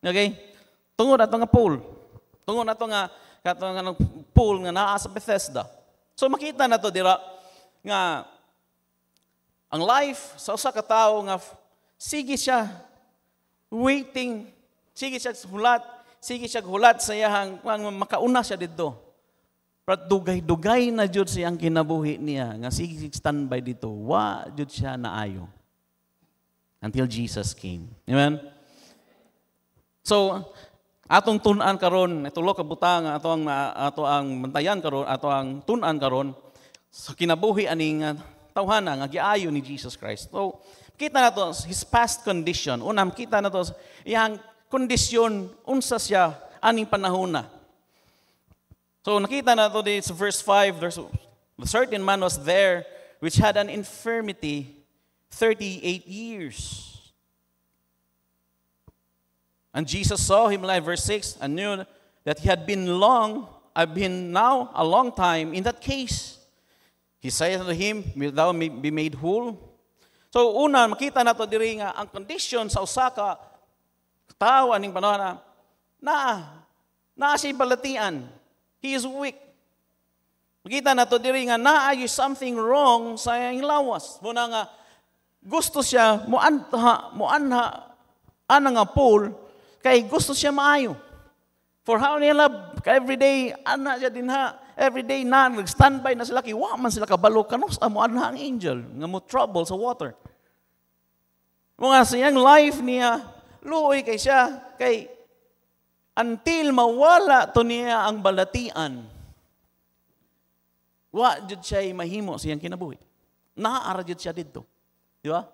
Okay? Tungod ato nga pool. Tungod ato nga pool nga naa sa Bethesda. So makita na to dira nga ang life sa usa ka tawo nga sige siya waiting, sige siya hulat sa iyang makauna siya dito. Pero dugay-dugay na jud siyang kinabuhi niya nga sige standby dito. Wa jud siya naayo. Until Jesus came. Amen? So, atong tun-an karon, tulo ka butang ato ang mantayan karon, ato ang tun-an karon sa kinabuhi aning tawhana nga giayo ni Jesus Christ. So, kita na to his past condition. Unam kita na to iyang kondisyon unsa siya aning panahona. So nakita na to sa verse 5, there's a certain man was there which had an infirmity 38 years. And Jesus saw him, like verse 6, and knew that he had been now a long time in that case. He said unto him, "Wilt thou be made whole?" So una, makita na to diri nga ang condition sa usa ka tao aning panahon na siya balatian. He is weak. Makita na to diri nga naay something wrong sa iyang lawas. Muna nga gusto siya muanha ana nga pool kay gusto siya maayo. For how nila every day ana siya dinha, every day na nag-standby na sila kay wa man sila kabalo kanos amo anha ang angel nga mo trouble sa water. Mga siyang life niya luoy kay siya kay until mawala to niya ang balatian. Wa jud siya mahimo siyang kinabuhi. Naara jud siya didto. Di ba?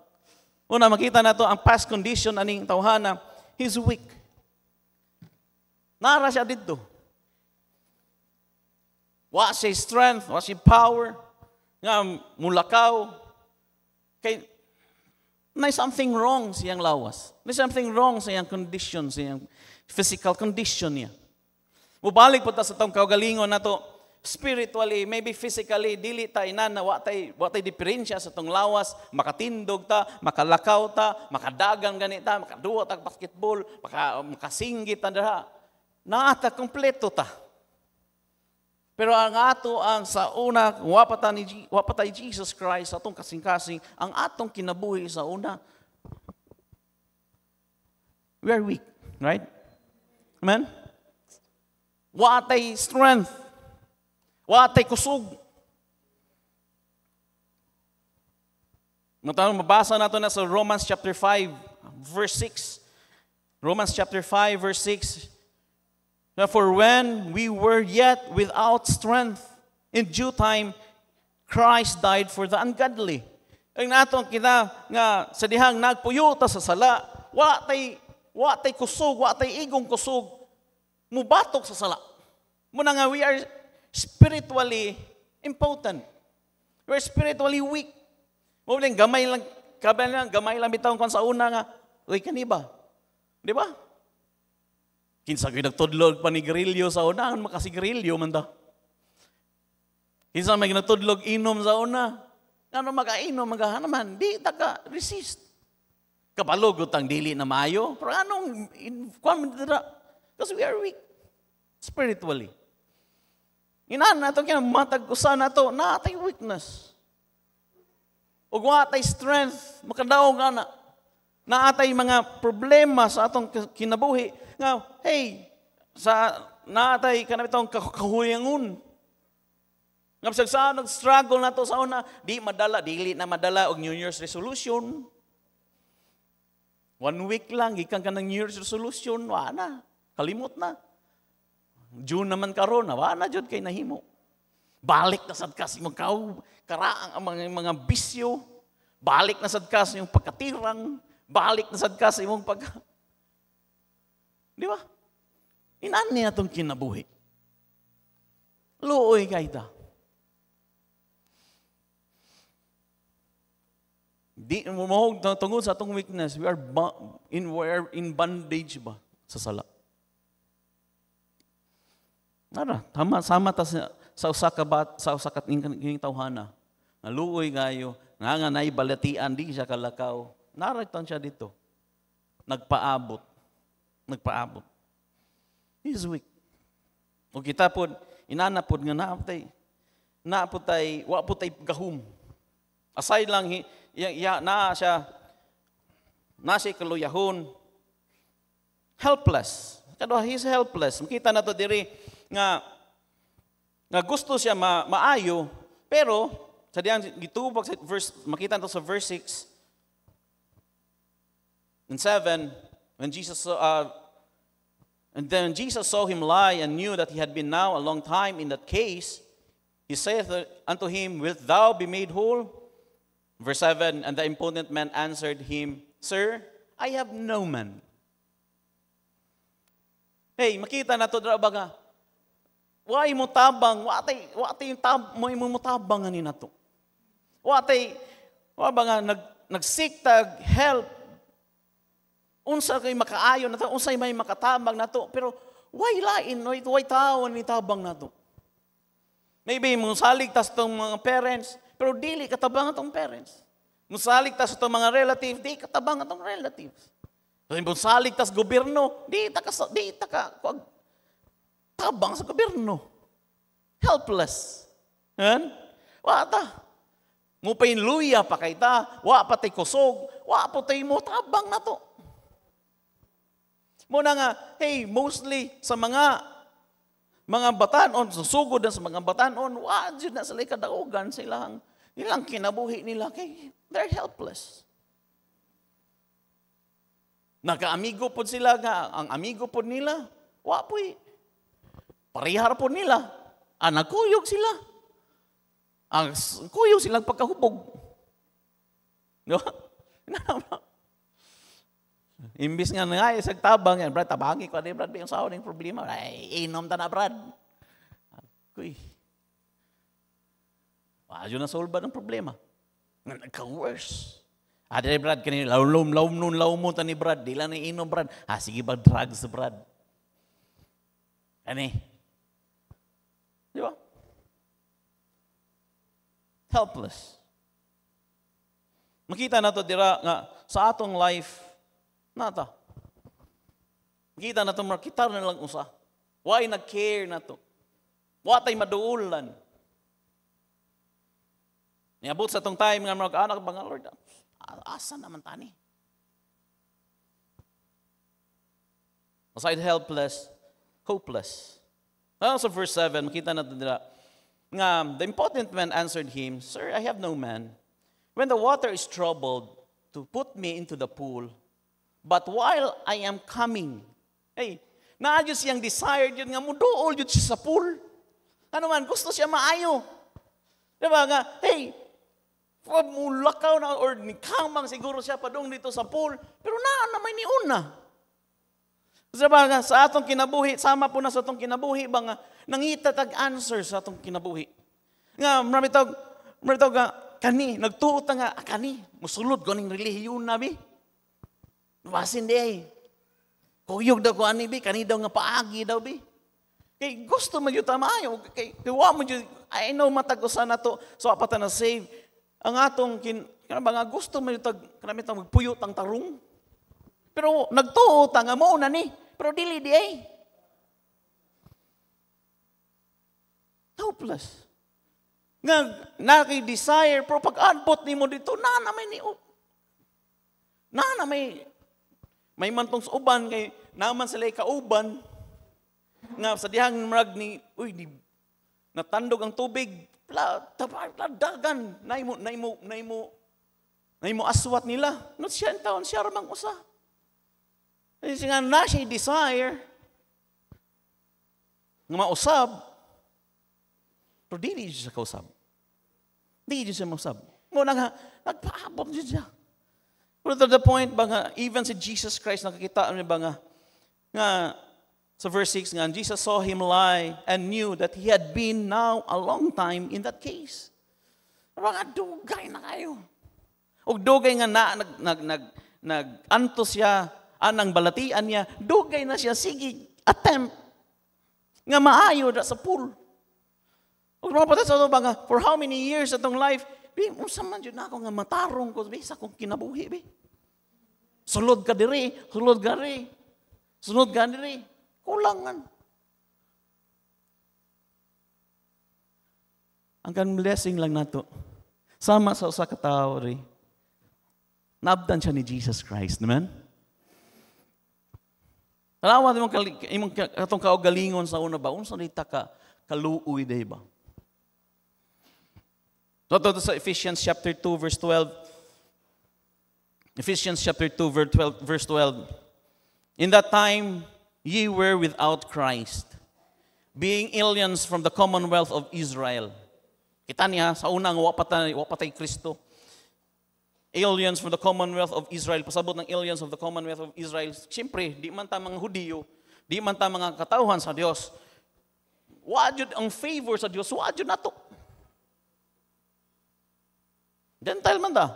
Una makita nato ang past condition aning tawhana, he's weak. Naara siya didto. Wa siya strength, wa siya power, nga mulakaw. Kay may something wrong sa iyang lawas. May something wrong sa iyang condition, sa iyang physical condition niya. Mubalik po ta sa tong kaugalingon nato, spiritually, maybe physically, dili ta inan na watay diferensya sa tong lawas, makatindog ta, makalakaw ta, makadagang ganita, makaduwa ta basketball, makasinggit ta dira. Naata kompleto ta. Pero ang ato ang sa una, wapatay Jesus Christ, atong kasing-kasing, ang atong kinabuhi sa una, we are weak, right? Amen? Watay strength. Watay kusog. Mabasa nato na sa Romans chapter 5, verse 6. Romans chapter 5, verse 6. For when we were yet without strength, in due time, Christ died for the ungodly. Ang natong kita nga sa dihang nagpuyo ta sa sala, wa tay kusog, wa tay igong kusog, mubatok sa sala. Muna nga we are spiritually impotent. We are spiritually weak. Muna gamay lang bitaw kon sa una nga, uy kaniba. Di ba? Kinsa ko'y nagtudlog panigrilyo sa una, ang makasigrilyo man ta. Kinsa may nagtudlog inom sa una, ano makainom, naman, di taka-resist. Kapalugot ang dili na mayo, pero anong, because we are weak, spiritually. Inaan nato kaya matag-usa nato, natay weakness. Ug watay strength, makadaog ana. Naatay mga problema sa atong kinabuhi nga hey naatay kanabitong kahuyangon. Nga bisag sa nag-struggle nato sa una, dili na madala og New Year's resolution. 1 week lang gikan ka ng New Year's resolution, wa na, kalimot na. June naman karon, wa na jud kay nahimo. Balik na sad kas imong karaang ang mga bisyo. Balik na sad kas yung pagkatirang. Balik na sad ka sa imong Di ba? Inan niya itong kinabuhi. Luoy kay ta. Di mo tungod sa atong weakness, we are in bondage ba sa sala. Nara, sama ta sa usa ka ning tawhana. Naluoy kayo, nga nay balatian di siya kalakaw. Narito siya dito. Nagpaabot. nagpaabot. He's weak. O kita po, inanapod nga naapod tay, wapod tay gahum. Aside lang, na siya kaluyahon. Helpless. Kado, he's helpless. Makita na to diri nga gusto siya maayo, pero sa diyang gitubag sa verse, makita to sa verse 6 and 7, when Jesus and then Jesus saw him lie and knew that he had been now a long time in that case. He saith unto him, Wilt thou be made whole? Verse 7, and the impotent man answered him, Sir, I have no man. Hey, makita na to dra baga. Why mo tabang? Watay mo tabang ani nato. Wa ba nga nag-seek tag help. Unsa kay makaayo nato, unsay may makatabang nato, pero why lain, why tawon ni tabang nato? Maybe musalig tas tong mga parents, pero dili katabang atong parents. Musalig tas tong mga relatives, di katabang atong relatives. Musalig tas gobyerno, di ta tabang sa gobyerno. Helpless. Yan? Wata. Mupay luya pa kay ta, wa pa tay kusog, wa pa tay mo tabang na to. Muna nga, hey, mostly sa mga batanon, susugod na sa mga batanon, wa jud na sila kadaugan silang ilang kinabuhi nila kay they're helpless. Naka-amigo po sila nga, ang amigo po nila, wa po'y parihar po nila. Nagkuyog sila. Ang kuyog silang pagkahubog. No? Imbis nga isag tabang yan, Brad, tabangi ko, Brad, yung sahod ng problema. Ay, inom ta na, Brad. Kuy. Wadyo na solve ng problema. Nagka-worse. Di Brad, kanina, laum mo ta ni Brad, di lang na inom, Brad. Sige ba, drugs, Brad. Ani? Di ba? Helpless. Makita na to dira nga sa atong life, nata. Makita na to, kita na lang usa. Why nag-care na to? Watay maduulan. Niabot sa tong time nga mga anak ba nga Lord, asa naman tani? Aside helpless, hopeless. Sa verse 7, makita natin nila, nga, the impotent man answered him, Sir, I have no man. When the water is troubled, to put me into the pool, but while I am coming, hey, naadyo siyang desire yun nga, mudool yun siya sa pool. Ano man, gusto siya maayo. Diba nga, hey, mulakaw na, or nikamang siguro siya padung dito sa pool, pero naman ni una. Diba nga, sa atong kinabuhi, sama po na sa atong kinabuhi, ba nga, nangita tag-answer sa atong kinabuhi. Nga, marami tawag nga, kani, nagtuot nga, kani, musulod ko ning relihiyon na, bi. Basin di ay. Kuyog daw ko ani, bi, kani daw nga paagi daw, bi. Kay gusto mo yun tamayo, kay wa mo yun, I know matagusan na to, so apata na save. Ang atong, nga gusto mo yun, kanami tawag, magpuyot ang tarong. Pero nagtuot nga mo na ni, pero dili di ay. Hopeless. Nga, naki-desire, pero pag-adbot ni mo dito, may mantong sa uban, kay naman sila kauban, nga sa dihang marag ni, natandog ang tubig, dagan, na mo aswat nila. Not siya ang taon, siya ramang usa. Kasi nga na siya desire, nga mausab, pero di siya kausab. Di siya mausab. Muna nga, nagpaabot siya. Pero to the point ba nga, even si Jesus Christ, nakakita niya ba nga sa verse 6 nga, Jesus saw him lie and knew that he had been now a long time in that case. Mga dugay na kayo. O dugay nga nag-anto siya, anang balatian niya, dugay na siya, sige, attempt, nga maayo sa pool. O mga patas sa ito ba nga, for how many years atong life, unsa man yun ako nga matarong ko, sa kong kinabuhi, sulod ka diri, sulod ka rin. Sunod ka nila kulangan. Ang kan blessing lang nato. Sama sa usa ka tawo ri. Nabdan siya ni Jesus Christ, naman. Tanawa imong atong kaugalingon sa una ba unsa dita ka kaluoy day ba? So to sa Ephesians chapter 2 verse 12. Ephesians chapter 2 verse 12. In that time ye were without Christ, being aliens from the commonwealth of Israel. Kita niya sa unang wapatay Kristo. Aliens from the commonwealth of Israel. Pasabot ng aliens of the commonwealth of Israel. Siyempre, di man ta mga Hudiyo, di man ta mga katauhan sa Dios. Wajud ang favor sa Dios, wajud nato. Gentile man ta.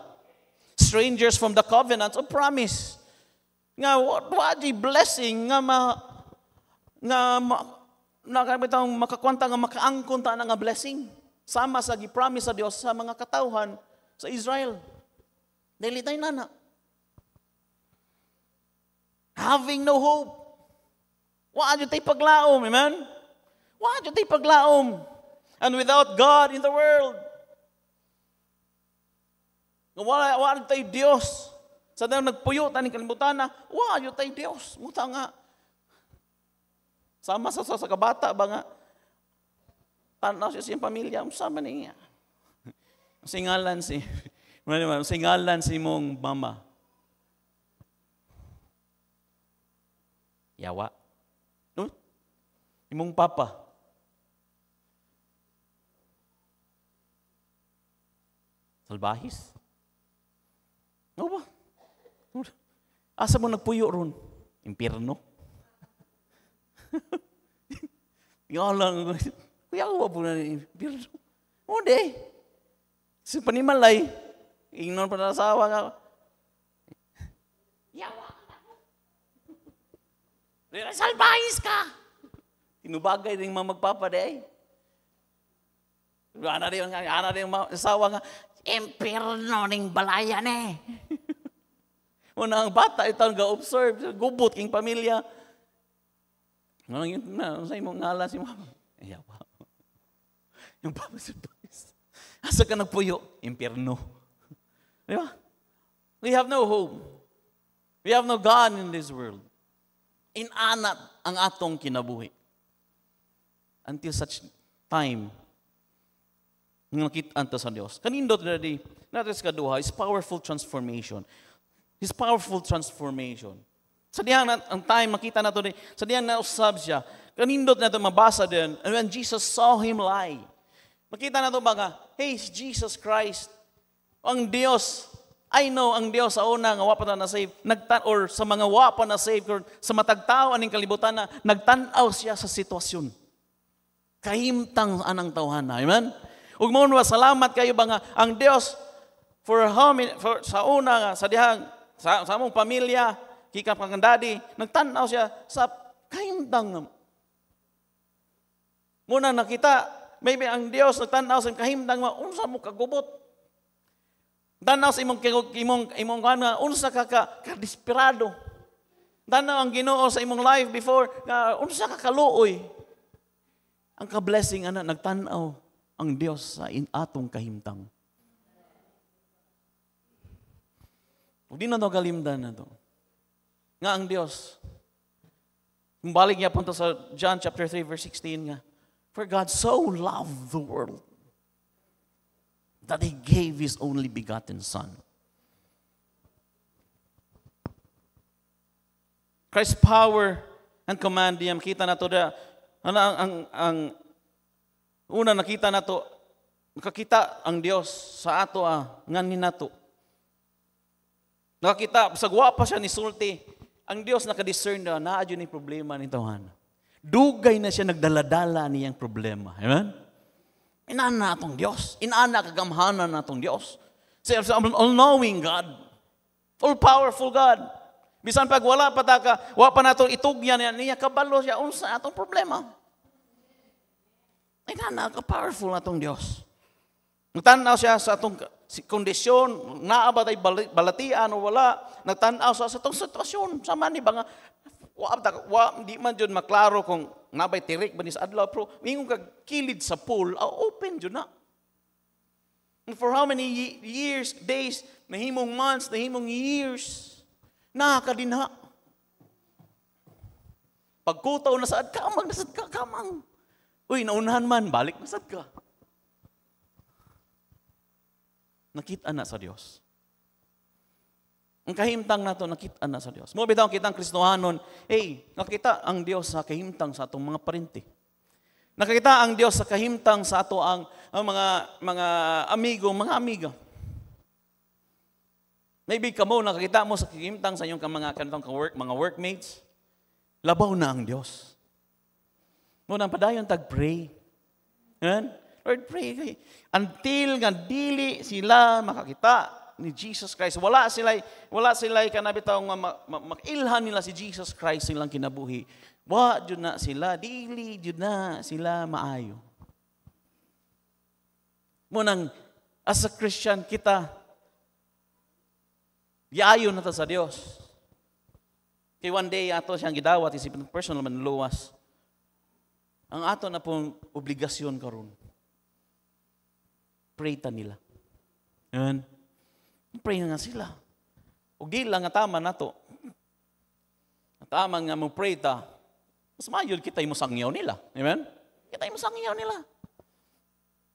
Strangers from the covenants of promise. Nga wajud blessing nga makakwanta nga makaangkon ta nga blessing. Sama sa gi-promise sa Dios sa mga katauhan sa Israel. Dili tayo nana. Having no hope. Wala tayo paglaom, amen? Wala tayo paglaom. And without God in the world. Wala tayo Diyos. Sa daw nagpuyo, taning kalimutan na, wala tayo Diyos. Muta nga. Sama sa kabata ba nga? Tanaw siya siyang pamilya, sama niya. Singalan si mong mama. Yawa. No? Imong papa. Salbahis. No ba? Asa mo nagpuyo ron? Impierno. Yalang. Kuya ko po na impierno. Hindi. Si panimalay, ingnon pa na asawa nga. Yawa ka na. Salbahis ka. Tinubagay din mga magpapaday. Ana rin yung asawa nga, impierno ning balayan eh. Una ang bata, ito ang ga-observe, gubot king pamilya. Sa imong ngala si mama. Yawa. Yung papa salbahis. Asa ka nagpuyo? Impierno. Di ba? We have no hope. We have no God in this world. Inanat ang atong kinabuhi. Until such time, nakita sa Diyos. Kanindot na di, natin sa kaduha, is powerful transformation. His powerful transformation. Sa diyan ang time, makita na ito, sa diyan na usab siya, kanindot na ito mabasa din, and when Jesus saw him lie, makita na ito mga, hey, Jesus Christ, ang Diyos, I know, ang Diyos sa una, nga wapa na save, or sa mga wapa na save, or sa matagtao, aning kalibutan na, nagtanaw siya sa sitwasyon. Kahimtang anang tawhana. Amen? Ug mo salamat kayo ba nga, ang Diyos, sa una nga, sa dihang, sa among pamilya, kika pang daddy, nagtanaw siya sa kahimtang. Muna nakita, maybe ang Dios nagtanaw sa kahimtang unsa mo kagubot. Tanaw sa imong kana unsa ka desperado. Tanaw ang Ginoo sa imong life before unsa ka kaluoy. Ang ka-blessing ana nagtanaw ang Dios sa atong kahimtang. Ug di na to kalimdan na to. Nga ang Dios. Balik niya punta sa John chapter 3 verse 16 nga. For God so loved the world that He gave His only begotten Son. Christ's power and command diyan kita na to da ang una nakita na to nakakita ang Dios sa ato nganin nato. Nakakita sa gwapa siya ni sulti ang Dios nakadiscern na naadyo ni problema ni tawhan. Dugay na siya nagdaladala niyang problema. Amen? Inana atong Diyos. Inana kagamhanan natong Diyos. Sa all-knowing God. All-powerful God. Bisan pag wala pa pa natong itugyan niya, kabalo siya unsa atong problema. Inana ka-powerful natong Diyos. Nagtanaw siya sa atong kondisyon, naa ba tayo balatian o wala, nagtanaw siya sa atong sitwasyon. Sama ni ba nga, Di man dyan maklaro kung nabay tirik ba ni sa adlaw, pero mingon kag kilid sa pool, open dyan na. And for how many years, days, nahimong months, nahimong years, nakakadinha. Pagkutaw na saad, nasad ka, kamang. Uy, naunahan man, balik nasad ka. Nakita na sa Diyos. Ang kahimtang nato nakita na sa Diyos. Mo bitaw kitang Kristohanon, nakita ang Dios sa kahimtang sa atong mga parente. Nakita ang Dios sa kahimtang sa ato ang mga amigo, mga amiga. Maybe kamo nakita mo sa kahimtang sa iyong mga workmates. Labaw na ang Dios. Mo nang padayon tag-pray. Lord, pray until nga dili sila makakita ni Jesus Christ. Wala sila kanabitaw nga makilhan nila si Jesus Christ silang kinabuhi. Wa jud na sila, dili jud na sila maayo. Munang as a Christian kita yaayo na ta sa Dios. Kay one day ato siyang gidawat isip personal man luwas. Ang ato na pong obligasyon karon. Pray ta nila. Amen. Pray na nga sila. O di lang nga tama na to. Tama nga mo pray ta. Mas mayod kita yung sangyaw nila. Amen? Kita yung sangyaw nila.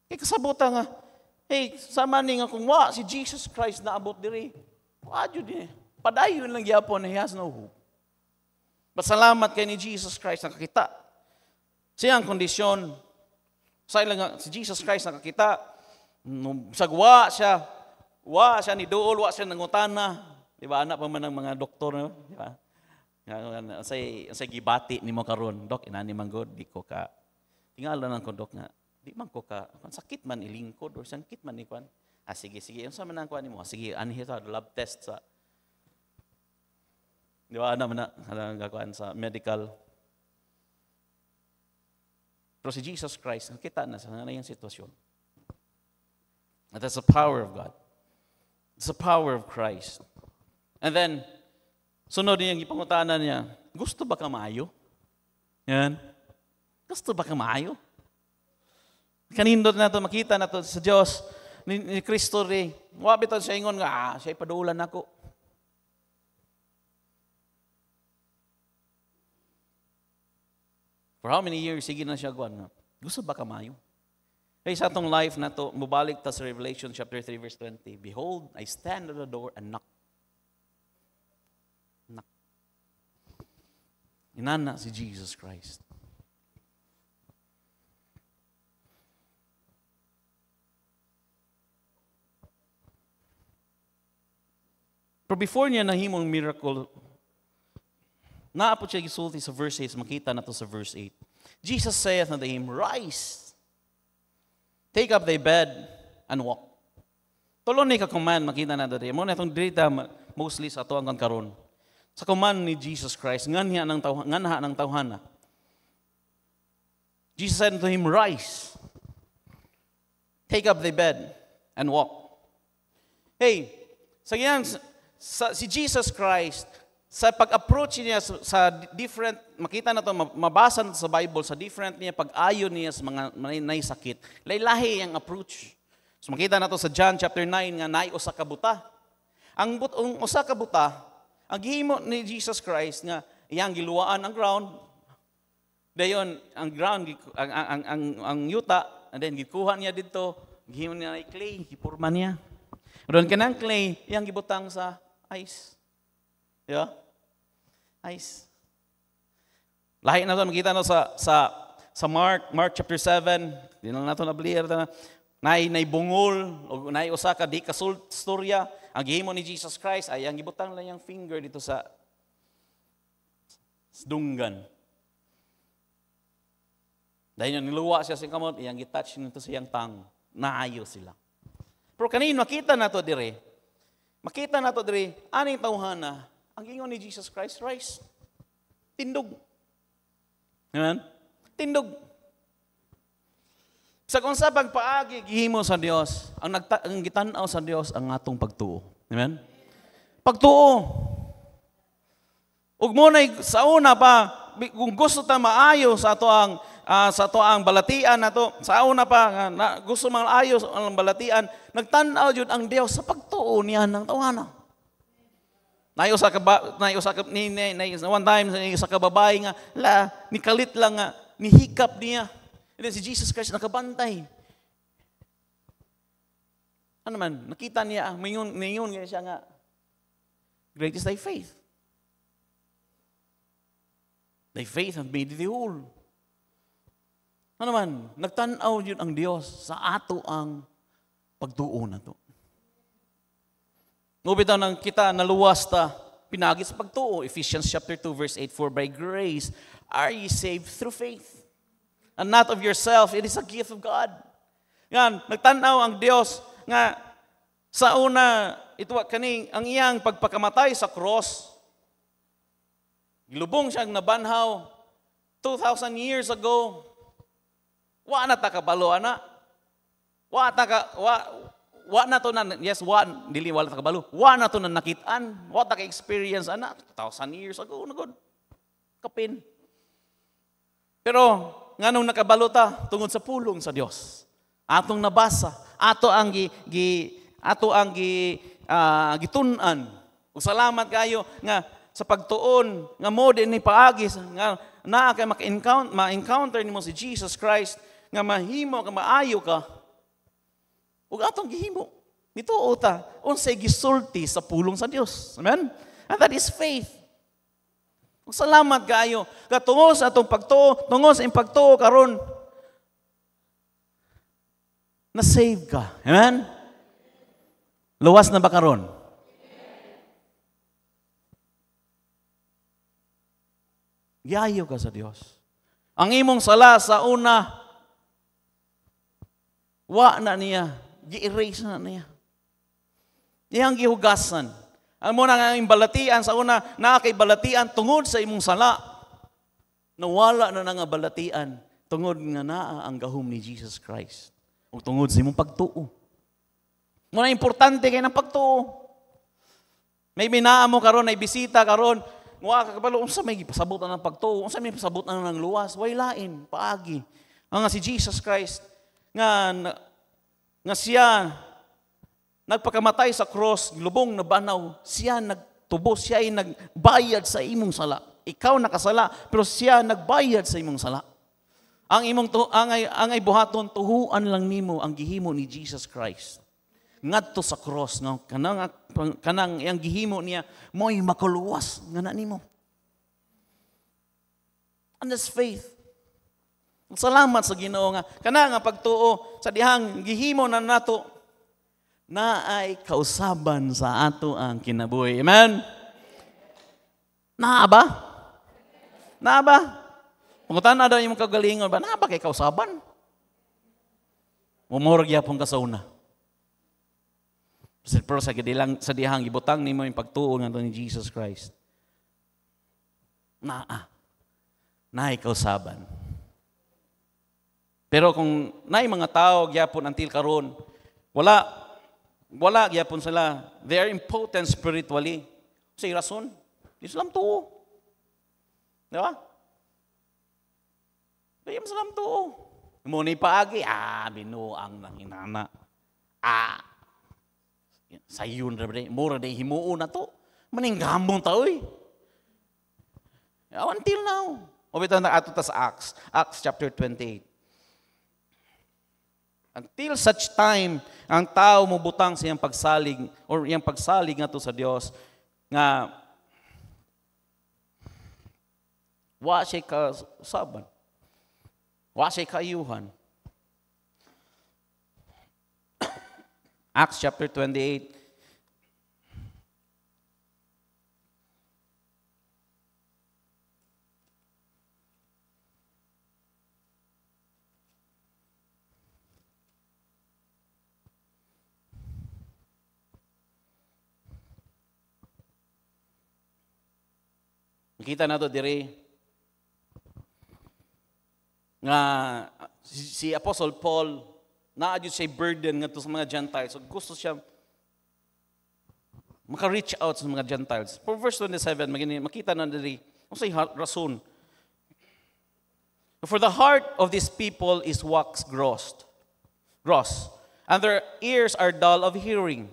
Kaya kasabuta nga, sama ni nga kung si Jesus Christ na abot diri. Wadyo din. Padayon lang yapon na he has no hope. Pasalamat kay ni Jesus Christ nakakita. Siyang kondisyon. Si Jesus Christ nakakita. Sagwa siya. Wa siya ni duol, wa siya nangutana. Di ba, anak pa man ng mga doktor, no? Di ba? Say gibati ni mo karon, Dok, inani man god, di ko ka. Tingala nang ko, Dok, nga, di man ko ka, sakit man ilingkod, or sakit man ni kwan. Sige, yung sa man ang kwan ni mo, sige, anhi sa lab test sa, di ba, naman gagawin sa medical. Pero si Jesus Christ, nakita na sa nanayang sitwasyon. And that's the power of God. It's the power of Christ. And then, sunod niya, ipangutanan niya, gusto ba ka maayo? Yan. Gusto ba ka maayo? Kanindot na ito, makita na ito sa Diyos, ni Kristo rin. Wabit ito siya ingon nga, siya ipadulan ako. For how many years, sige na siya guwan. Gusto ba ka maayo? Kaya sa atong life na to, mubalik ta sa Revelation chapter 3 verse 20. Behold, I stand at the door and knock. Knock. Inana si Jesus Christ. Pero before niya nahimong miracle, naapot siya gisulti sa verse 8, makita na to sa verse 8. Jesus saith unto him, Rise. Take up thy bed and walk. Tulon ni ka-command, makita na dito. Muna itong drita, mostly sa ito ang karon. Sa command ni Jesus Christ, nganha ng tawhana. Jesus said to him, Rise. Take up thy bed and walk. Si Jesus Christ, sa pag-approach niya sa different, makita na ito, mabasa na sa Bible, sa different niya, pag-ayon niya sa mga naisakit, laylahi ang approach. So makita na ito sa John chapter 9, nga usa ka buta. Ang usa ka buta, ang gihimo ni Jesus Christ, nga iyang giluwaan ang ground, dayon, ang ground, ang yuta, and then gikuha niya dito, gihimo niya na clay, gipurma niya. Doon ka ng clay, iyang gibutang sa ice. Yeah? Ice. Lahi na ito, makita na sa Mark chapter 7, di na nato na-clear na, naibungol, o naiusa ka, di kasultorya, ang gihimo ni Jesus Christ, ay ang gibutang lang yung finger dito sa dunggan. Dahil yung niluwa siya sa kamot, iyang gitouch nito sa iyang tang, naayo sila. Pero kanin, makita na to dire, aning tawhana, ang ingon ni Jesus Christ, rise. Tindog. Amen? Tindog. Sa kung sa pagpaagi, gihimo sa Dios, ang gitanaw sa Dios, ang atong pagtuo. Amen? Pagtuo. Ug mo na sa una pa, kung gusto ta maayo sa ato ang balatian nato, sa una pa nga gusto maayo ang balatian, nagtan-aw jud ang Dios sa pagtuo niya ng tawana. One time sa babae nga ni kalit lang nga nihikap niya. And then si Jesus Christ nakabantay. Ano man, nakita niya, mayon nga siya nga, great is thy faith. Thy faith hath made thee whole. Ano man, nagtanaw yun ang Diyos sa ato ang pagtuo na to. Nubitaw nang kita naluwas ta, pinagi sa pagtuo. Ephesians chapter 2 verse 8, for by grace are ye saved through faith. And not of yourself, it is a gift of God. Yan, nagtanaw ang Diyos nga sa una, ito kaning ang iyang pagpakamatay sa cross, gilubong siyang nabanhaw 2,000 years ago. Wa na ta kabalo ana. Wa na to na, yes, dili wala ta kabalo. Wa na to na nakitaan, wa ta ka experience ana 2,000 years ago nagod. Kapin. Pero nganong nakabalo ta tungod sa pulong sa Dios. Atong nabasa, ato ang gitun-an. Ug salamat kayo nga sa pagtuon nga mo din ni paagis nga naa kay ma-encounter nimo si Jesus Christ nga mahimo ka maayo ka. Ug atong gihimo nituo ta unsay gisulti sa pulong sa Dios. Amen? And that is faith. Ug salamat kayo katungod sa atong pagtuo, tungod sa imong pagtuo karon na save ka. Amen? Luwas na ba karon? Giayo ka sa Dios. Ang imong sala sa una, wa na niya, gi-erase na niya. Iyang gihugasan. Ang mo na nga balatian sa una, naa kay balatian tungod sa imong sala. Nawala na nga balatian tungod nga naa ang gahom ni Jesus Christ. O tungod sa imong pagtuo. Muna importante kay ng pagtuo. May binaa mo karon, may bisita karon, nga kakabalo, unsa may pasabutan ng pagtuo, unsa may pasabutan ng luwas, way lain, paagi. Ang nga si Jesus Christ, nga siya, nagpakamatay sa cross, lubong na banaw, siya nagtubos, siya ay nagbayad sa imong sala. Ikaw nakasala, pero siya nagbayad sa imong sala. Ang ay buhaton, tuhuan lang nimo ang gihimo ni Jesus Christ. Ngadto sa cross, no? kanang iyang gihimo niya, mo'y makuluwas nga na nimo. And that's faith. Salamat sa Ginoo nga kanang pagtuo sa dihang gihimo na nato na ay kausaban sa ato ang kinabuhi. Amen? Naa ba? Naa ba? Pangutan na daw yung kagalingon ba? Naa ba kay kausaban? Mumurag yapon ka sa una. Pero sa dihang ibutang nimo yung pagtuo nga ni Jesus Christ. Naay kausaban. Pero kung naay mga tao gyapon until karon, wala gyapon sila. They are impotent spiritually. Sa rason, Islam tuo. Di ba? Kaya Islam tuo. Muna paagi, binuang ng inana. Sayon mura day himuon na to. Maninggamong tao eh. Until now. O bitaw na ato ta sa Acts chapter 28. Until such time, ang tao mo butang sa iyang pagsalig or iyang pagsalig nga to sa Dios nga wa siya kasaban. Wa siya kayuhan. Acts chapter 28. Kita na to dire nga si Apostle Paul naadyo siya burden nga to sa mga Gentiles. So gusto siya maka-reach out sa mga Gentiles. For verse 27, makita na diri, kung sa'y rason. For the heart of these people is wax gross, and their ears are dull of hearing,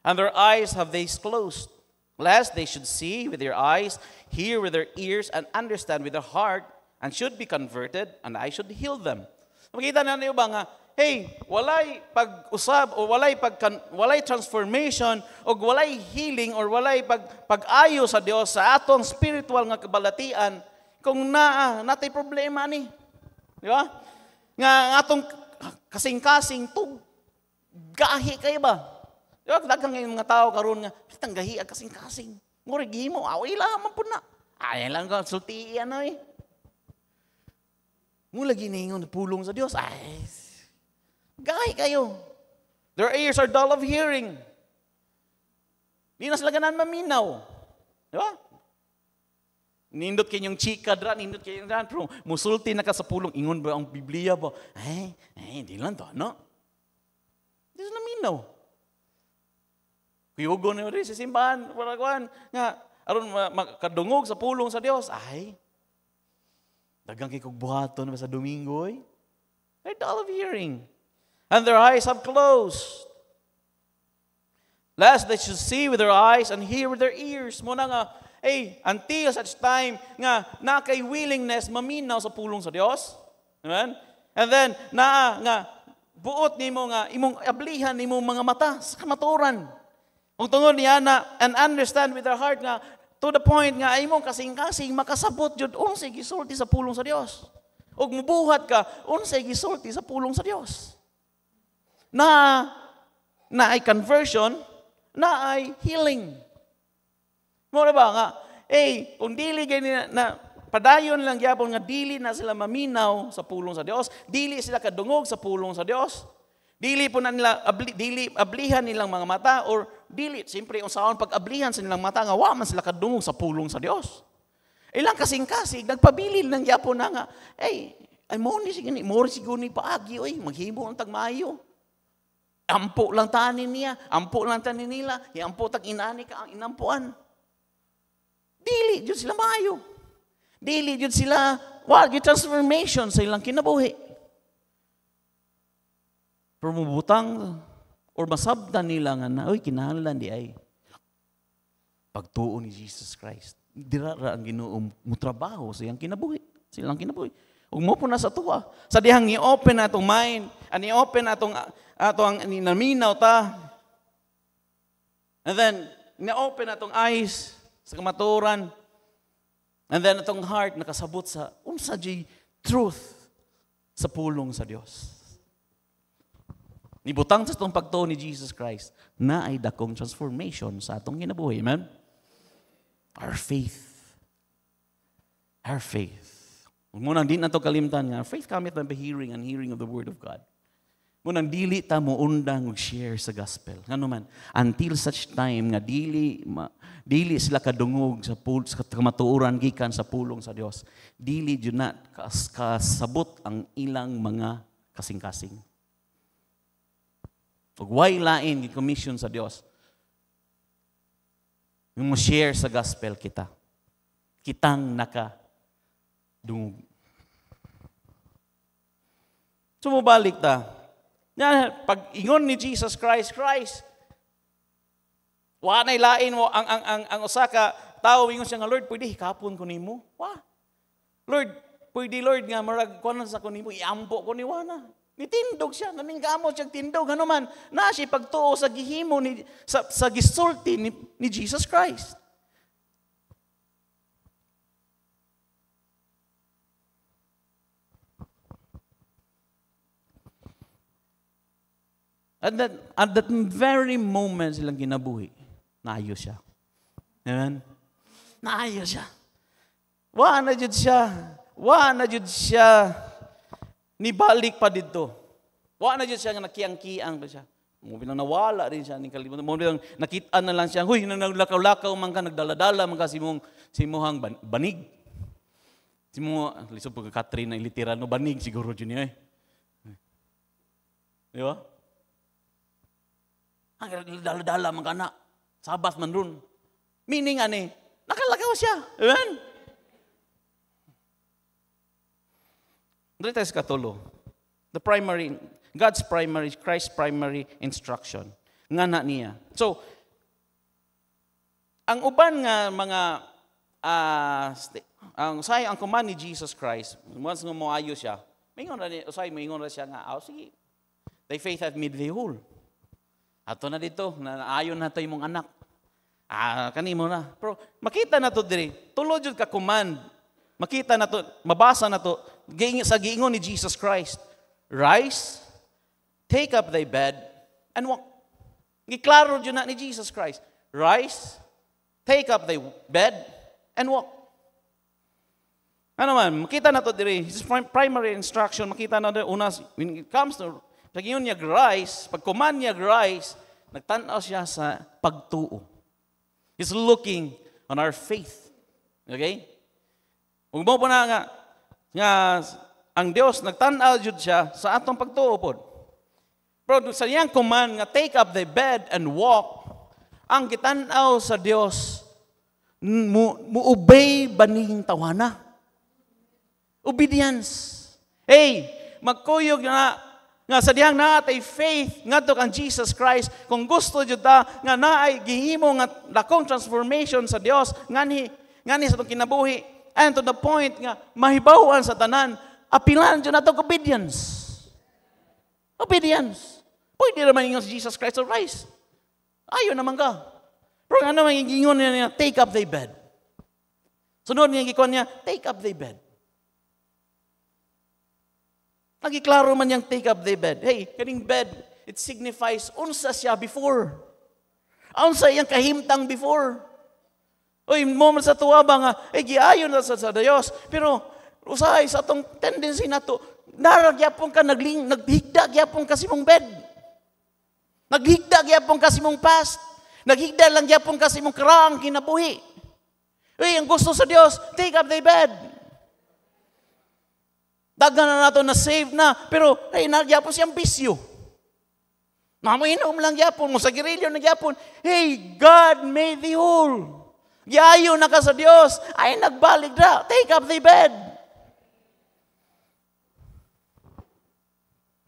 and their eyes have they closed, lest they should see with their eyes, hear with their ears, and understand with their heart, and should be converted, and I should heal them. Makita na niyo ba nga, hey, walay pag-usab, o walay transformation, o walay healing, or walay pag-ayo sa Dios sa atong spiritual nga kabalatian, kung natay problema ni. Di ba? Nga atong kasing-kasing, gahi kayo ba? Di ba? Dagang yung mga tao karon nga, kitang gahi ang kasing-kasing. Ngurigi mo, away lang, po na. Ay lang ka, sultiyan na eh. Mula giningon, pulong sa Diyos. Ay, gahi kayo. Their ears are dull of hearing. Di na sila ganan maminaw. Di ba? Nindot kanyang chika dra, nindot kanyang dra, pero musulti na ka sa pulong, ingon ba ang Biblia ba? Hindi lang to, no? Hindi sila minaw. Kuyugo na rin sa simbahan, paraguan, nga, aron makadungog sa pulong sa Dios. Ay, dagang kikog buhaton sa Domingo, eh. They're dull of hearing. And their eyes have closed. Lest they should see with their eyes and hear with their ears. Muna nga, until such time nga na kay willingness maminaw sa pulong sa Dios. Amen? And then, nga, buot nimo nga, imong ablihan nimo mga mata sa kamaturan. Kung tungod niya na, and understand with their heart nga, to the point nga, imong kasing-kasing makasabot jud unsay gisulti sa pulong sa Dios. Og mubuhat ka, unsay gisulti sa pulong sa Dios. Na ay conversion, na ay healing. Mo ba nga, kung dili ganyan na padayon lang gyapon nga dili na sila maminaw sa pulong sa Dios, dili sila kadungog sa pulong sa Dios, dili po na nila ablihan nilang mga mata, or dili simpre unsaon pag-ablihan sa nilang mata nga wa man sila kadungog sa pulong sa Dios. Ilang kasing-kasing nagpabilin lang gyapon na nga, ay mo ni siguni paagi maghimo ang tagmayo. Ampo lang tanin niya, ampo lang tanin nila, ampo tag inani ka ang inampuan. Dili jud sila maayo. Dili jud sila wag transformation sa ilang kinabuhi. Pero mubutang or masabdan nila nga na, kinahanglan di ay pagtuo ni Jesus Christ. Dira ra ang Ginoo mo trabaho sa iyang kinabuhi, sa ilang kinabuhi. Ug mo po na sa tuwa. Sa dihang i-open na atong mind, i-open atong ninaminaw ta. And then, i-open atong eyes sa kamaturan. And then, atong heart nakasabot sa unsa jay truth sa pulong sa Dios. Nibutang sa itong pagtuo ni Jesus Christ na ay dakong transformation sa atong kinabuhi. Amen? Our faith. Our faith. Munang di na ito kalimtan nga, faith cometh by hearing and hearing of the word of God. Munang dili ta mo undang og share sa gospel. Ngano man, until such time nga dili sila kadungog sa kamatuoran gikan sa pulong sa Dios. Dili jud na kasabot ang ilang mga kasing-kasing. Ug way lain gi-commission sa Dios. Yung mo share sa gospel kita. Kitang dungog. So, mabalik ta. Pag ingon ni Jesus Christ, wa nay lain mo ang usa ka tawo ingon siya nga, Lord, pwede hikapon ko nimo? Wa. Lord, pwede Lord nga marag kuno sa kunimo, iampo ko ni wana. Nitindog siya, naminggamot siya tindog, ano man, na siya pagtuo sa gihimo sa gisulti ni Jesus Christ. At that very moment silang ginabuhi, naayos siya. Amen? Naayos siya. Wa na jud siya. Nibalik pa dito. Wa na jud siya nga nakiyang-kiyang pa siya. Mo bilang nawala rin siya ning kalimutan. Mo bilang nakita na lang siya, huy, naglakaw-lakaw man ka, nagdala-dala man ka simuhang banig. Simo lisod pag Catherine na literal no banig siguro jud niya. Di ba? Ang dala-dala man kana. Sabat man ron. Meaning, nakalagaw siya. Amen? Dito tayo sa katulo. Christ's primary instruction. Nga na niya. So, ang uban nga mga, ang command ni Jesus Christ, once nga mo ayo siya, mingon na siya nga, sige, thy faith hath made thee whole. Ato na dito, naayon na ito yung mong anak. Kanimo na. Pero makita na to diri. Tulod yun ka command. Makita na to, mabasa na to, sa giingon ni Jesus Christ. Rise, take up thy bed, and walk. Giklaro yun na ni Jesus Christ. Rise, take up thy bed, and walk. Ano man, makita na to diri. His primary instruction, makita na diri. Una, when it comes to, pag yun niya rise, pag command niya rise, nagtanaw siya sa pagtuo. He's looking on our faith. Okay? Kung mo po na nga ang Diyos, nagtanaw jud siya sa atong pagtuo po. Pero sa iyang command nga, take up thy bed and walk, ang gitanaw sa Diyos, mu-obey baning tawana. Obedience. Hey, magkuyog nga sa diyang naatay faith ngadto kang Jesus Christ, kung gusto jud ta nga naay gihimo nga dakong transformation sa Dios ngani sa tong kinabuhi, and to the point nga mahibawan sa tanan, apilan jud nato obedience. Obedience. Pwede naman ingon si Jesus Christ to rise. Ayo naman ka. Pero ano man gingon niya, take up thy bed. Sunod niya gikon niya, take up thy bed. Nagiklaro man niyang take up thy bed. Hey, kaning bed, it signifies unsa siya before. Unsa iyang kahimtang before. Oy, mo man sa tuwa ba nga, giayon na sa Dios. Pero, usahay sa atong tendency na to, naragyapon ka, naghigda gyapon kasi mong bed. Naghigda gyapon kasi mong past. Naghigda lang gyapon kasi mong karaang kinabuhi. Uy, ang gusto sa Dios, take up thy bed. Dagan na nato na save na, pero ay nagyapon siyang bisyo. Mamuinom lang gyapon mo sa girilyo na gyapon. Hey, God made thee whole. Giayo na ka sa Dios, ay nagbalik na. Take up thy bed.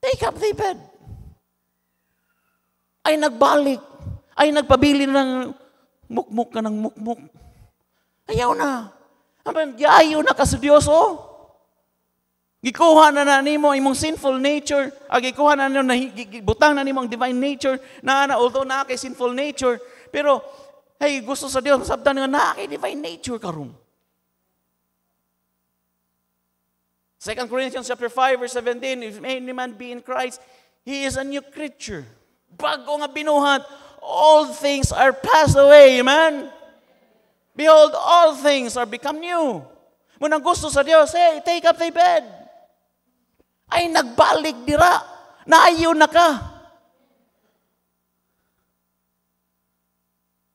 Take up thy bed. Ay nagbalik. Ay nagpabili ng mukmuk ka ng mukmuk. Ayaw na. Giayo na ka sa Dios, oh. Gikuha na nimo imong sinful nature, gikuha na nimo butang na nimo ang divine nature, although na kay sinful nature, pero hey, gusto sa Dios sabtan nga na kay divine nature karon. 2 Corinthians chapter 5 verse 17, if any man be in Christ, he is a new creature. Bago nga binuhat, all things are passed away, amen. Behold, all things are become new. Munang gusto sa Dios, hey, take up thy bed. Ay nagbalik dira. Naayo na ka.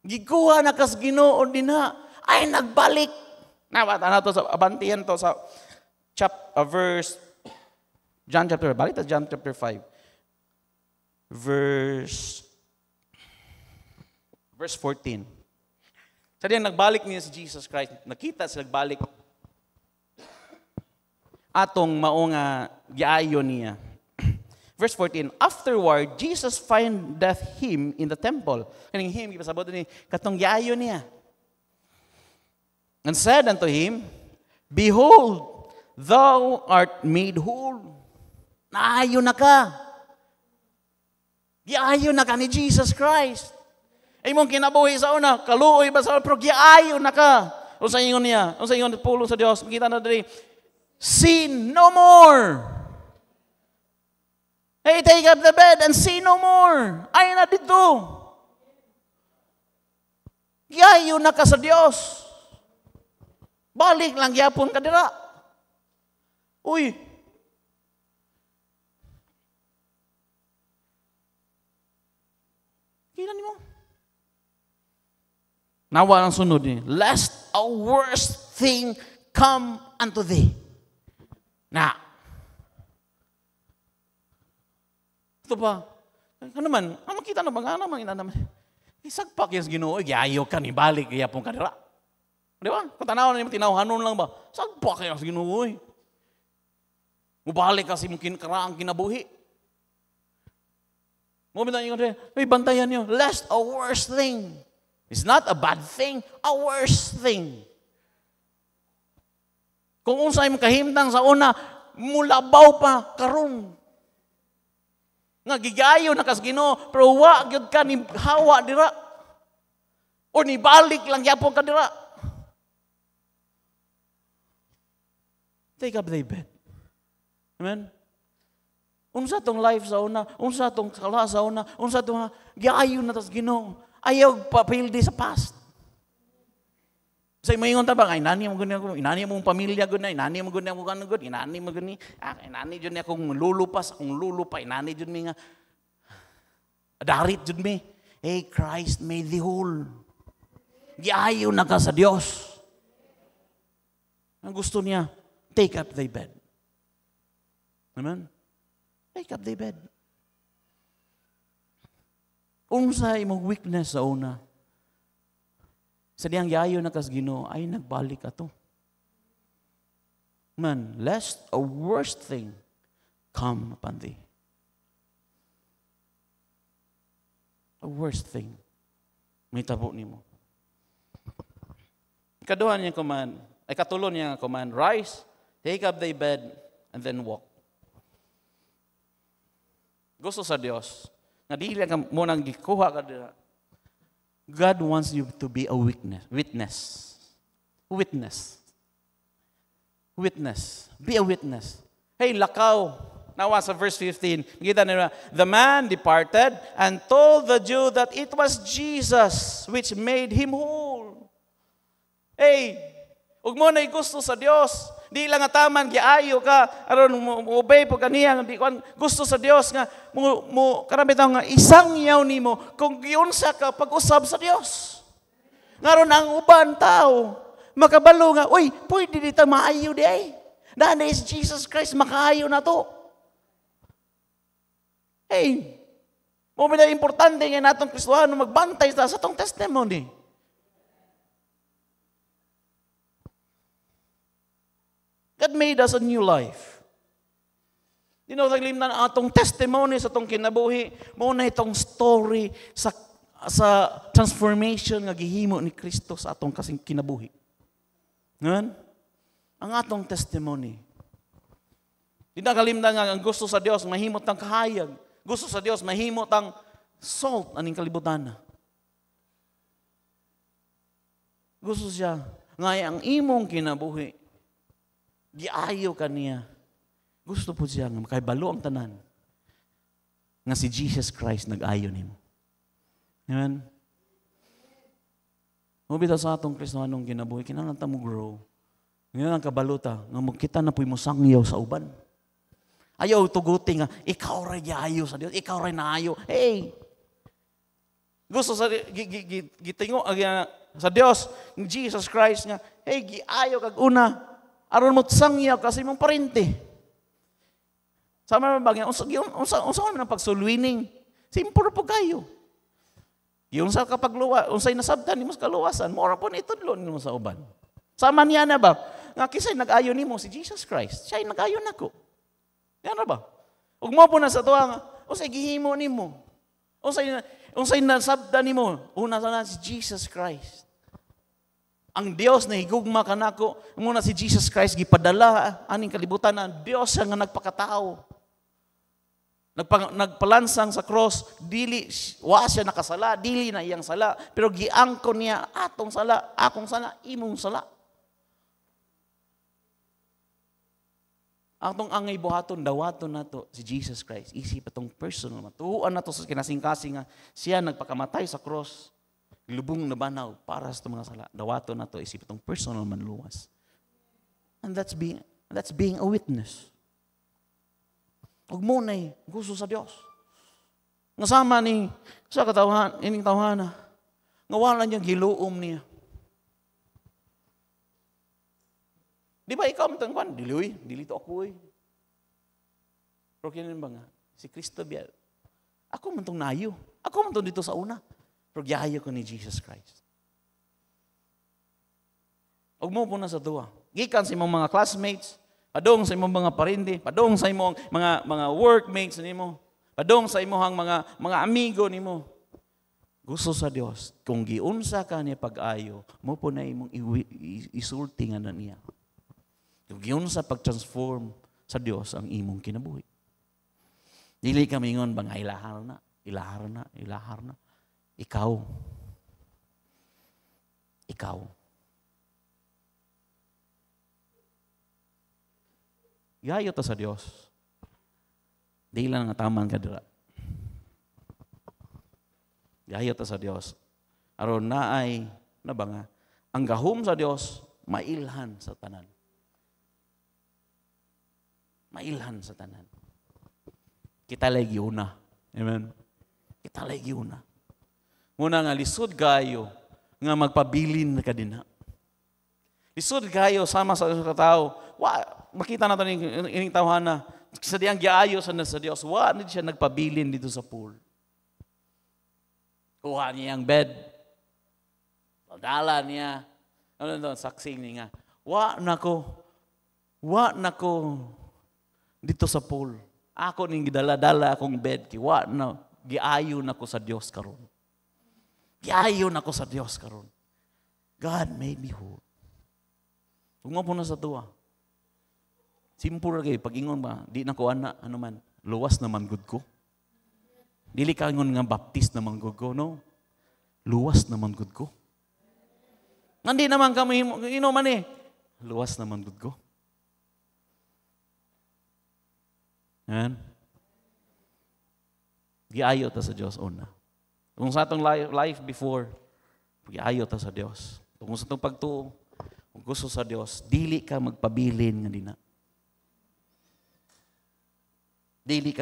Gikuha na kas Ginoo dinha. Ay nagbalik. Nawata na to sa abantihan to sa John chapter 5. Verse 14. Sa diyan nagbalik niya si Jesus Christ. Nakita sila nagbalik. Atong maunga giayo niya. Verse 14, afterward, Jesus findeth him in the temple. Kaning him, ipasabot ni, katong giayo niya. And said unto him, behold, thou art made whole. Naayo na ka. Giayo na ka ni Jesus Christ. Ay mong kinabuhi sa una, kaluoy ba sa pero giayo na ka. O sa ingon niya, o sa ingon pulong sa Dios, makita na diri, sin no more. Hey, take up the bed and sin no more. Ay na dito. Giayo na ka sa Dios. Balik lang gyapon ka dira. Uy. Kailan mo? Nawa ang sunod ni, lest a worse thing come unto thee. Na. Ito ba? Ano man? Makita na ba? Ano man? Isagpak yung Ginoo, giayo ka ni balik kaya pong kadira. Di ba? Kung tanaw na yung tinawhanon lang ba? Sagpak yung Ginoo. Mubalik kasi mong karaang kinabuhi. Mubita nyo kasi, may bantayan nyo, lest a worse thing. It's not a bad thing, a worse thing. Kung unsay mo kahimtang sa una, mulabaw pa, karon. Nga gigayo na kas Ginoo, pero wa gyud ka ni hawa dira. O ni balik lang yapon ka dira. Take up thy bed. Amen? Unsa tong life sa una, unsa tong kala sa una, unsa tong giayo na tas Ginoo. Ayaw papildi sa past. Say moingon ta ba kay nani mo guni ako, inani mo pamilya gud na, inani mo guni ako kan gud, inani mo guni, inani jud ni akong lulupas, akong lulupa, inani jud mi nga darit jud mi. Hey, Christ made the whole. Giayo na ka sa Dios. Ang gusto niya, take up thy bed. Amen? Take up thy bed. Unsa imong weakness sa una? Sa diyang yayo na kas Ginoo ay nagbalik ato. Man, lest a worst thing come upon thee. A worst thing. May tabo nimo. Kaduha niya command, ay katulon niya command, rise, take up thy bed, and then walk. Gusto sa Dios, nga dili ka mo nang gikuha ka dira. God wants you to be a witness. Be a witness. Hey, lakaw. Now sa verse 15, kita nila, the man departed and told the Jew that it was Jesus which made him whole. Hey, ug mo na gusto sa Dios. Di lang nga taman giayo ka aron mo obey po kaniya di kon gusto sa Dios nga mo karami taw nga isang yaw nimo kung giunsa ka pag-usab sa Dios. Ngaron ang uban tao makabalo nga uy pwede dita maayo di ay. Daan is Jesus Christ makaayo na to. Hey, mo ba importante nga natong Kristiyano magbantay sa atong testimony. God made us a new life. You know, naglimnan atong testimony sa atong kinabuhi, muna itong story sa transformation nga gihimo ni Kristo sa atong kasing kinabuhi. Ngayon, ang atong testimony. Di na kalimdan nga ang gusto sa Dios mahimot ang kahayag. Gusto sa Dios mahimot ang salt aning kalibutan. Gusto siya nga ang imong kinabuhi giayo kaniya. Gusto po siya nga makahibalo ang tanan nga si Jesus Christ nag-ayo nimo. Amen. Mubitaw sa atong Kristiyanong kinabuhi, kinahanglan ta mo grow. Ngayon ang kabaluta nga magkita na puy mo sangyaw sa uban. Ayaw tuguti nga ikaw ray giayo sa Dios, ikaw ray naayo. Hey. Gusto sa gitingo sa Dios, ng Jesus Christ nga, hey giayo kag una aron mo sangyaw kasi mong parente. Sama man bagay, unsa man ang pagsulwining. Simpor po kayo. Yung sa kapagluwa, unsay nasabtan nimo sa kaluwasan, mora po itudlon nimo sa uban. Sama niya na ba? Nga kisay nag-ayo nimo si Jesus Christ. Siya nag-ayo nako. Yan na ba? Ug mo po na sa tuwa nga, unsay gihimo nimo? Unsay nasabtan nimo? Una sana si Jesus Christ. Ang Dios na higugma kanako, muna si Jesus Christ gipadala aning kalibutan ang Dios nga nagpakatao. Nagpalansang sa cross, dili wa siya nakasala, dili na iyang sala, pero giangkon niya atong sala, akong sala, imong sala. Atong angay buhaton dawaton nato si Jesus Christ. Isip atong personal matuan nato sa kinasing-kasing nga siya nagpakamatay sa cross. Lubong na banaw para sa mga sala. Dawato na to isip itong personal manluwas. And that's being a witness. Ug mo nay gusto sa Dios. Nasama ni sa katawhan, ining tawhana. Nga wala niya giluom niya. Di ba ikaw matang kwan? Dili to ako eh. Pero kinan ba nga? Si Kristo biya. Ako man tong nayo. Ako man tong dito sa una. Pero giayo ko ni Jesus Christ. Huwag mo po na sa duwa. Gikan sa imong mga classmates, padong sa imong mga parindi, padong sa imong mga workmates nimo, padong sa imong mga amigo nimo. Gusto sa Dios, kung giunsa ka niya pag-ayo, mo po na imong isulti nga na niya. Kung giunsa pag-transform sa Dios ang imong kinabuhi. Dili ka mingon ba nga ilahar na. Ikaw. Gayo ta sa Dios. Di lang nga taman ka dira. Gayo ta sa Dios. Aron naay na ba nga ang gahom sa Dios mailhan sa tanan. Mailhan sa tanan. Kita lagi una. Amen. Kita lagi una. Muna nga lisod gayo nga magpabilin na kadina. Lisod gayo sama sa katao. Makita nato ining tawhana sa diyang giayo sa Dios. Wa siya nagpabilin dito sa pool. Kuha niya ang bed. Dala niya. Saksing niya. Wa nako dito sa pool. Ako ning gidala-dala akong bed. Giayo nako sa Dios karon. Giayo nako sa Dios karon. God made me whole. Kung mo na sa tuwa. Simple kay pag-ingon ba, di na ko ana, ano man, luwas naman gud ko. Dili ka ingon nga baptist naman gud ko, no? Luwas naman gud ko. Hindi naman kami, man eh. Luwas naman gud ko. Yan. Giayo ta sa Dios una. Kung sa atong life before, giayo ta sa Dios. Kung sa atong pagtuo, kung gusto sa Dios, dili ka magpabilin nga dina. Dili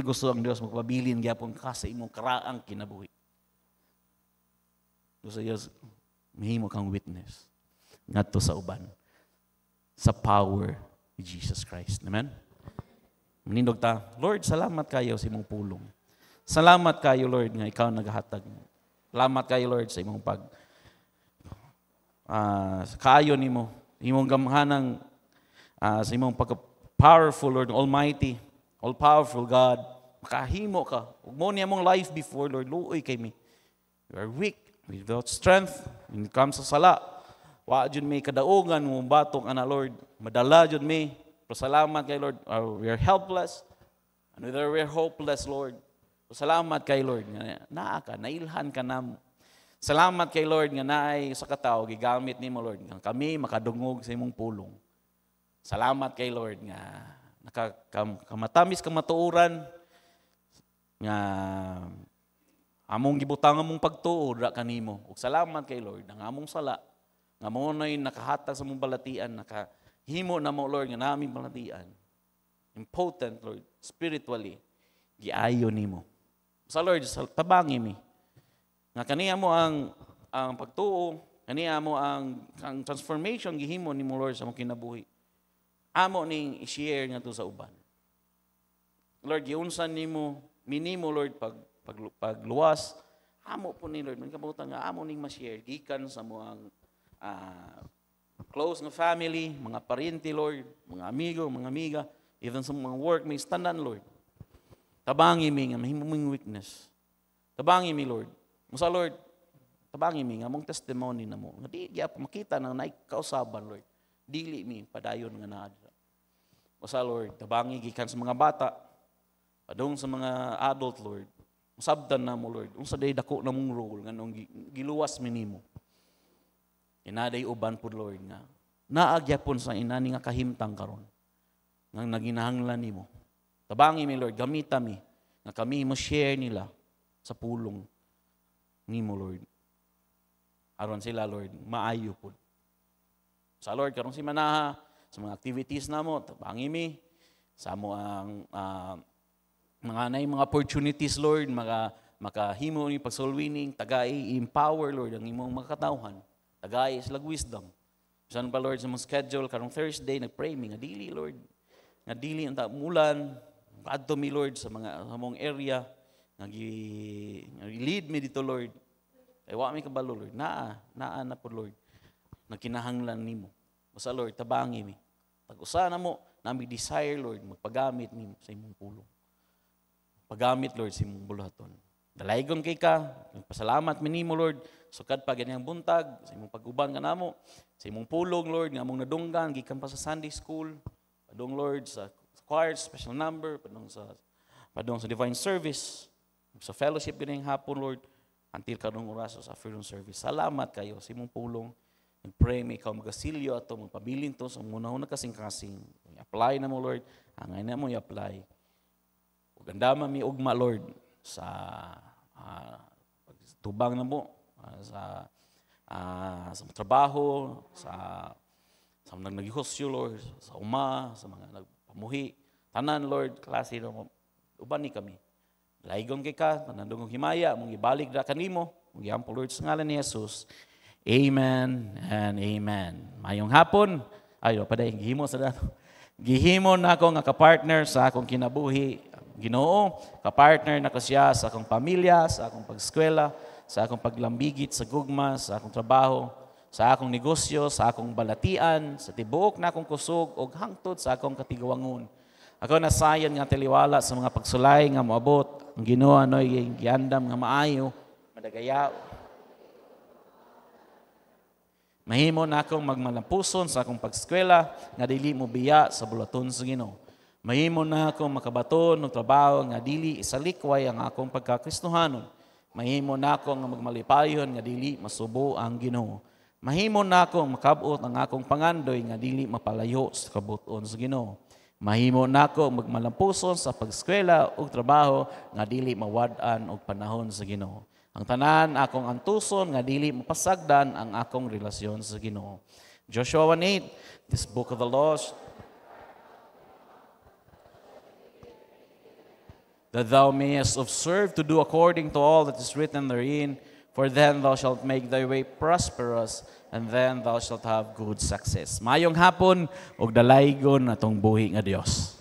gusto ang Dios magpabilin gyapon ka sa imong karaang kinabuhi. Gusto Dios mahimo kang witness ngadto sa uban sa power ni Jesus Christ. Amen. Manindog ta, Lord, salamat kayo sa imong pulong. Salamat kayo, Lord, nga ikaw naghatag. Salamat kayo, Lord, sa imong kaayo nimo, imong gamhanang sa imong pagka-powerful, Lord Almighty, all-powerful God. Makahimo ka. Ug mo niya mong life before, Lord, luoy kay me. We are weak, without strength, when it comes sa sala. Wa jud may kadaugan mo batong ana, Lord. Madala jud may. Pero salamat kay Lord. We are helpless. And whether we are hopeless, Lord. Salamat kay Lord nga naa ka, nailhan ka namo. Salamat kay Lord nga naay sa katao gigamit nimo, Lord, nga kami makadungog sa imong pulong. Salamat kay Lord nga kamatamis ka matuoran nga among gibutang among pagtuo ra kanimo. Ug salamat kay Lord nga among sala nga mo nay nakahatag sa among balatian, nakahimo na mo, Lord, nga naming balatian. Important, Lord, spiritually giayo nimo. Sa Lord, tabangi mi. Nga kaniya mo ang pagtuo, kaniya mo ang transformation gihimo nimo, Lord, sa mong kinabuhi. Amo ning i-share nga to sa uban. Lord, giunsan nimo, minimo, Lord, pagluwas, amo po ni Lord, man kabutan nga amo ning ma-share gikan sa mo ang close nga family, mga parente, Lord, mga amigo, mga amiga, even sa mga workmates, tanan, Lord. Tabangi mi nga mahimo ming witness. Tabangi mi, Lord. Musa, Lord, tabangi mi nga mong testimony na mo. Nga di gyap makita nang naikausaban, Lord. Dili mi padayon nga naa. Musa, Lord, tabangi gikan sa mga bata, padung sa mga adult, Lord. Musabdan na mo, Lord. Unsa day dako na mong role nga nung giluwas mi nimo. Inaday uban pud, Lord, nga naagyapon sa inani nga kahimtang karon. Nga naginahanglan nimo. Tabangi mi, Lord, gamita mi nga kami mo share nila sa pulong nimo, Lord. Aron sila, Lord, maayo pud. Sa Lord, karong si manaha sa mga activities namo, tabangi mi sa mo ang mga opportunities, Lord, makahimo ni pagsulwining, tagay empower, Lord, ang imong mga katawhan. Tagay sila wisdom. Saan pa, Lord, sa mong schedule karong Thursday nagpray mi nga dili, Lord. Nga dili ang mulan, adto mi, Lord, sa mong area nga lead mi dito, Lord. Kay wa mi kabalo, Lord. Naa na po, Lord. Nagkinahanglan nimo. Basta, Lord, tabangi mi. Pag-usa na mo, nami desire, Lord, magpagamit nimo sa imong pulong. Pagamit, Lord, sa imong bulaton. Dalaygon kay ka, pasalamat mi nimo, Lord, sukad pa ganyang buntag, sa imong pag-uban ka namo, sa imong pulong, Lord, nga among nadunggan, gikan pa sa Sunday school, padong, Lord, sa choir, special number, padong sa divine service, sa fellowship ganyang hapon, Lord, until kadong oras sa afternoon service. Salamat kayo sa imong pulong. Pray may ikaw magasilyo ato, magpabilin to sa muna-una kasing-kasing. I-apply na mo, Lord. Angay na mo i-apply. Ugandama mi ugma, Lord, sa tubang na mo, sa trabaho, sa nagnagihosyo, Lord, sa sa mga nagpamuhi. Tanan, Lord, klase na mo. Uban ni kami. Laigon kay ka, panandungong himaya, mong ibalik na kanimo, mong iampo, Lord, sa ngalan ni Jesus. Amen and amen. Mayong hapon, ayo paday gihimo sa dato. Gihimo na ako nga ka-partner sa akong kinabuhi. Ginoo, ka-partner na ko siya sa akong pamilya, sa akong pag-eskwela, sa akong paglambigit sa gugma, sa akong trabaho, sa akong negosyo, sa akong balatian, sa tibuok na akong kusog ug hangtod sa akong katiguangon. Ako nasayan nga tiliwala sa mga pagsulay nga moabot. Ang Ginoo anoy giandam nga maayo, madagayaw. Mahimo na akong magmalampuson sa akong pag-eskwela nga dili mo biya sa bulaton sa Ginoo. Mahimo na akong makabaton ng trabaho nga dili isalikway ang akong pagkakristohanon. Mahimo na akong magmalipayon nga dili masubo ang Ginoo. Mahimo na akong makabot ang akong pangandoy nga dili mapalayo sa kabuton sa Ginoo. Mahimo na akong magmalampuson sa pag-eskwela ug trabaho nga dili mawad-an og panahon sa Ginoo. Ang tanan akong antuson nga dili mapasagdan ang akong relasyon sa Ginoo. Joshua 1:8, this book of the laws, that thou mayest observe to do according to all that is written therein, for then thou shalt make thy way prosperous, and then thou shalt have good success. Mayong hapon, og dalaygon atong buhi nga Dios.